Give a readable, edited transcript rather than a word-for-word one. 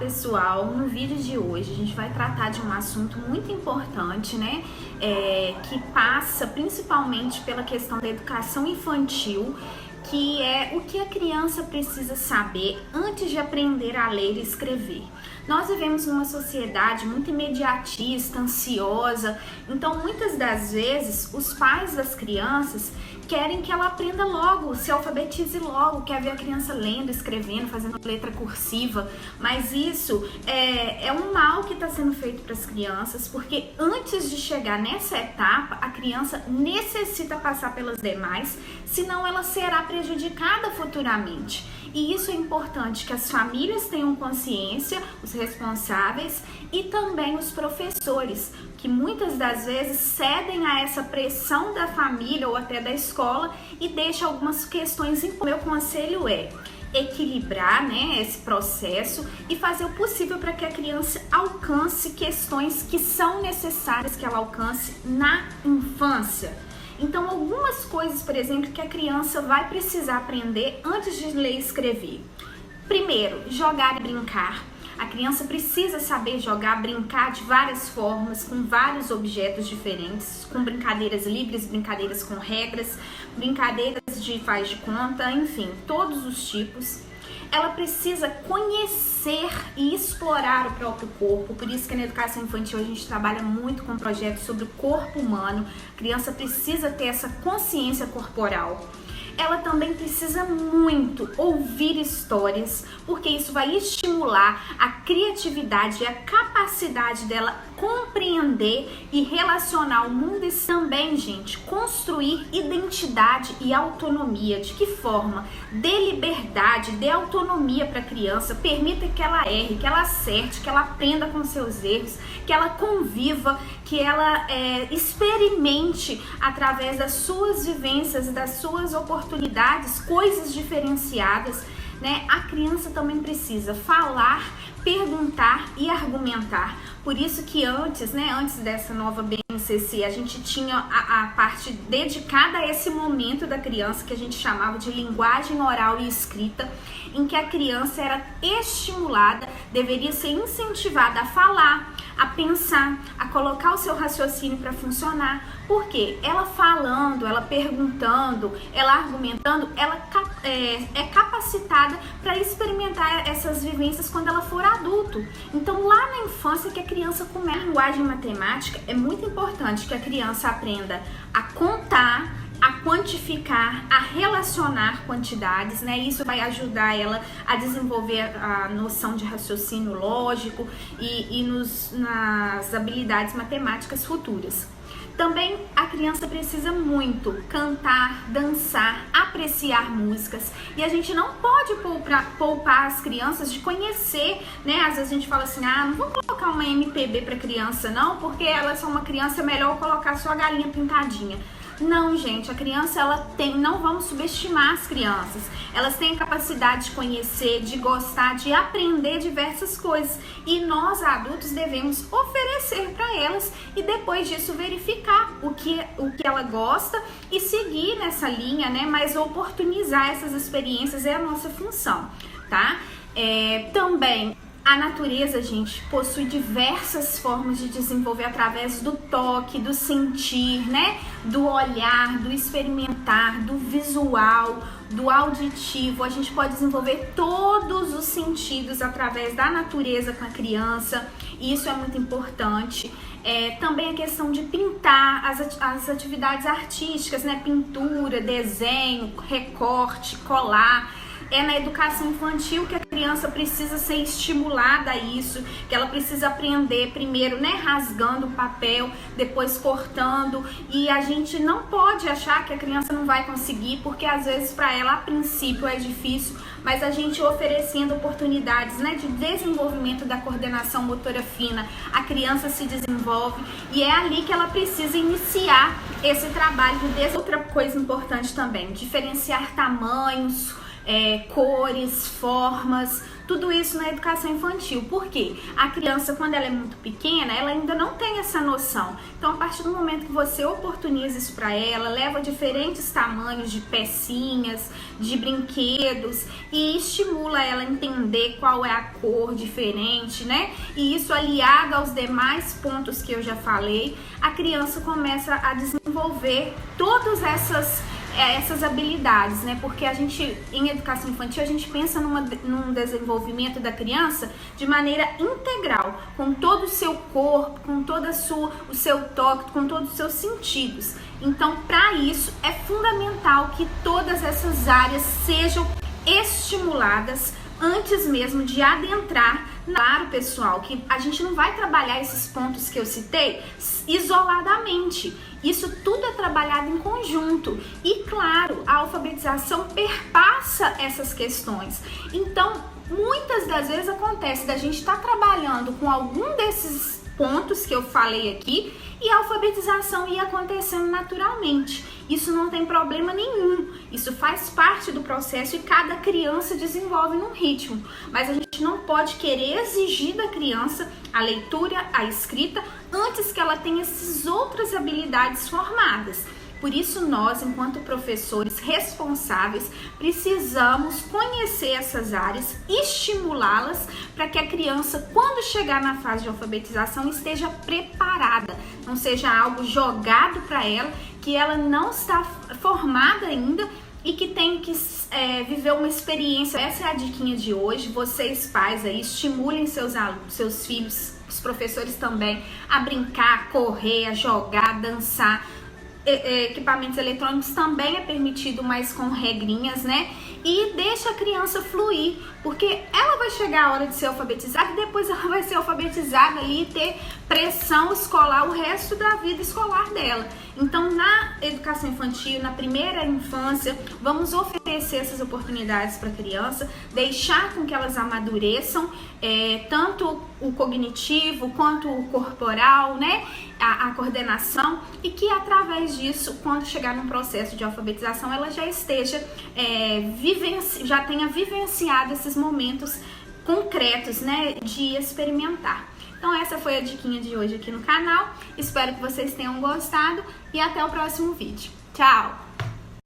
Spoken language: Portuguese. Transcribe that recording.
pessoal, no vídeo de hoje a gente vai tratar de um assunto muito importante, né? Que passa principalmente pela questão da educação infantil, que é o que a criança precisa saber antes de aprender a ler e escrever. Nós vivemos numa sociedade muito imediatista, ansiosa, então muitas das vezes os pais das crianças querem que ela aprenda logo, se alfabetize logo, quer ver a criança lendo, escrevendo, fazendo letra cursiva, mas isso é um mal que está sendo feito para as crianças, porque antes de chegar nessa etapa, a criança necessita passar pelas demais, senão ela será prejudicada futuramente. E isso é importante que as famílias tenham consciência, os responsáveis e também os professores, que muitas das vezes cedem a essa pressão da família ou até da escola e deixam algumas questões. Meu conselho é equilibrar, né, esse processo e fazer o possível para que a criança alcance questões que são necessárias que ela alcance na infância. Então, algumas coisas, por exemplo, que a criança vai precisar aprender antes de ler e escrever. Primeiro, jogar e brincar. A criança precisa saber jogar, brincar de várias formas, com vários objetos diferentes, com brincadeiras livres, brincadeiras com regras, brincadeiras de faz de conta, enfim, todos os tipos. Ela precisa conhecer e explorar o próprio corpo, por isso que na educação infantil a gente trabalha muito com projetos sobre o corpo humano. A criança precisa ter essa consciência corporal. Ela também precisa muito ouvir histórias, porque isso vai estimular a criatividade e a capacidade dela compreender e relacionar o mundo e também, gente, construir identidade e autonomia. De que forma? Dê liberdade, dê autonomia para a criança, permita que ela erre, que ela acerte, que ela aprenda com seus erros, que ela conviva, que ela experimente através das suas vivências, das suas oportunidades, coisas diferenciadas, né? A criança também precisa falar, perguntar e argumentar. Por isso que antes dessa nova BNCC, a gente tinha a parte dedicada a esse momento da criança que a gente chamava de linguagem oral e escrita, em que a criança era estimulada, deveria ser incentivada a falar, a pensar, a colocar o seu raciocínio para funcionar. Porque ela falando, ela perguntando, ela argumentando, ela é capacitada para experimentar essas vivências quando ela for adulto. Então, lá na infância que a criança começa a linguagem matemática, é muito importante que a criança aprenda a contar, a quantificar, a relacionar quantidades, né? Isso vai ajudar ela a desenvolver a noção de raciocínio lógico e nas habilidades matemáticas futuras. Também a criança precisa muito cantar, dançar, apreciar músicas. E a gente não pode poupar as crianças de conhecer, né? Às vezes a gente fala assim, não vou colocar uma MPB para criança não, porque ela é só uma criança, é melhor colocar só a galinha pintadinha. Não, gente, a criança, não vamos subestimar as crianças. Elas têm a capacidade de conhecer, de gostar, de aprender diversas coisas. E nós, adultos, devemos oferecer para elas e depois disso verificar o que ela gosta e seguir nessa linha, né? Mas oportunizar essas experiências é a nossa função, tá? Também a natureza, gente, possui diversas formas de desenvolver através do toque, do sentir, né? Do olhar, do experimentar, do visual, do auditivo. A gente pode desenvolver todos os sentidos através da natureza com a criança. Isso é muito importante. Também a questão de pintar, as atividades artísticas, né? Pintura, desenho, recorte, colar. É na educação infantil que a criança precisa ser estimulada a isso, que ela precisa aprender primeiro, né, rasgando o papel, depois cortando. E a gente não pode achar que a criança não vai conseguir, porque às vezes para ela a princípio é difícil, mas a gente oferecendo oportunidades, né, de desenvolvimento da coordenação motora fina, a criança se desenvolve e é ali que ela precisa iniciar esse trabalho de outra coisa importante também, diferenciar tamanhos, cores, formas, tudo isso na educação infantil. Por quê? A criança, quando ela é muito pequena, ela ainda não tem essa noção. Então, a partir do momento que você oportuniza isso para ela, leva diferentes tamanhos de pecinhas, de brinquedos e estimula ela a entender qual é a cor diferente, né? E isso aliado aos demais pontos que eu já falei, a criança começa a desenvolver todas essas habilidades, né? Porque a gente, em educação infantil, a gente pensa num desenvolvimento da criança de maneira integral, com todo o seu corpo, com todo o seu toque, com todos os seus sentidos. Então, para isso, é fundamental que todas essas áreas sejam estimuladas antes mesmo de adentrar. Claro, pessoal, que a gente não vai trabalhar esses pontos que eu citei isoladamente. Isso tudo é trabalhado em conjunto. E, claro, a alfabetização perpassa essas questões. Então, muitas das vezes acontece da gente estar trabalhando com algum desses pontos que eu falei aqui e a alfabetização ia acontecendo naturalmente. Isso não tem problema nenhum. Isso faz parte do processo e cada criança desenvolve num ritmo. Mas a gente não pode querer exigir da criança a leitura, a escrita, antes que ela tenha essas outras habilidades formadas. Por isso, nós, enquanto professores responsáveis, precisamos conhecer essas áreas, estimulá-las para que a criança, quando chegar na fase de alfabetização, esteja preparada, não seja algo jogado para ela, que ela não está formada ainda e que tem que viver uma experiência. Essa é a diquinha de hoje. Vocês, pais, aí, estimulem seus alunos, seus filhos, os professores também, a brincar, a correr, a jogar, a dançar. Equipamentos eletrônicos também é permitido, mas com regrinhas, né? E deixa a criança fluir, porque ela vai chegar a hora de ser alfabetizada e depois ela vai ser alfabetizada ali e ter pressão escolar o resto da vida escolar dela. Então, na educação infantil, na primeira infância, vamos oferecer essas oportunidades para a criança, deixar com que elas amadureçam, tanto o cognitivo quanto o corporal, né? A coordenação, e que através disso, quando chegar num processo de alfabetização, ela já esteja já tenha vivenciado esses momentos concretos, né, de experimentar. Então essa foi a diquinha de hoje aqui no canal. Espero que vocês tenham gostado e até o próximo vídeo. Tchau!